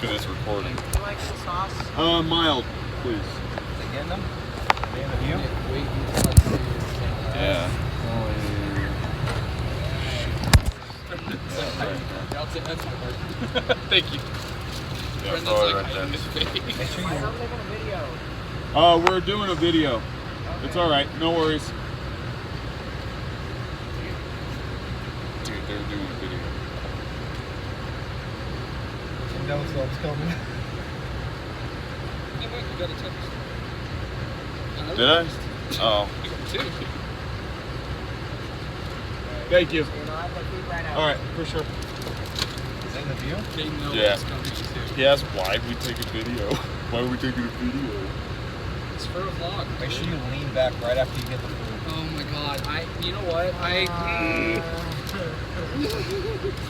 Because it's recording. Do you like the sauce? Mild, please. Is it getting them? They have a view? Yeah. That's my part. Thank you. Yeah, Brendan's throw it like right there. hiding his face. Make sure you're making a video. We're doing a video. Okay. It's alright, no worries. Dude, they're doing a video. No subs coming. Hey, wait, you got a text. Did I? Oh. You got two. Thank you. You know, I have to keep right out. Alright, for sure. Is that in the view? They know Yeah. it's coming too. He asked why we take a video. Why are we taking a video? It's for a vlog. Make sure you lean back right after you get the food. Oh my god. You know what?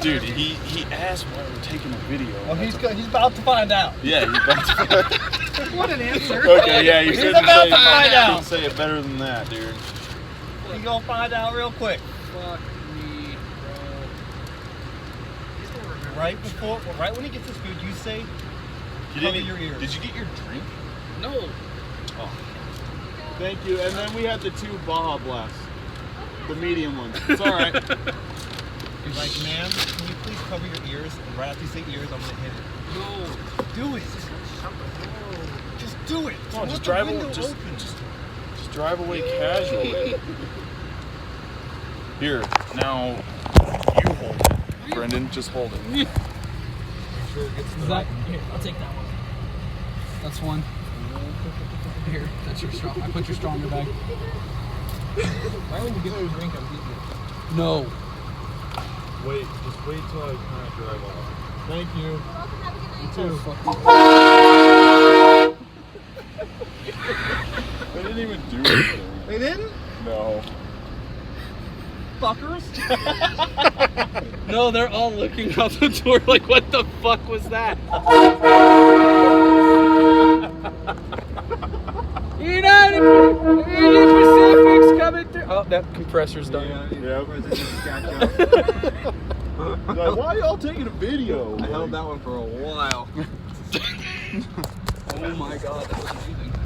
Dude, he asked why we're taking a video. Well, he's about to find out. Yeah, he's about to What an answer. Okay, yeah, you He's couldn't about say, to find out. couldn't say it better than that, dude. He's gonna find out real quick. Fuck me, bro. Right when he gets his food, you say, cover your ears. Did you get your drink? No. Oh. Thank you. And then we had the 2 Baja Blasts. The medium ones. It's alright. He's like, ma'am, can you please cover your ears? And right after you say ears, I'm gonna hit it. No. Do it. Just do it. No, Let just the drive window away. open. Just drive away casually. Here, now you hold it. Brendan, just hold it. Make sure it gets to the right. Here, I'll take that one. That's one. Here, that's your straw. I put your straw in your bag. Right when you get your drink, I'm eating it. No. Just wait till I kind of drive off. Thank you. You too. They didn't even do anything. They didn't? No. Fuckers. No, they're all looking out the door like, what the fuck was that? United Pacific's coming through. Oh, that compressor's done. Yeah. Like, why are y'all taking a video? I held that one for a while. Oh my god, that was amazing.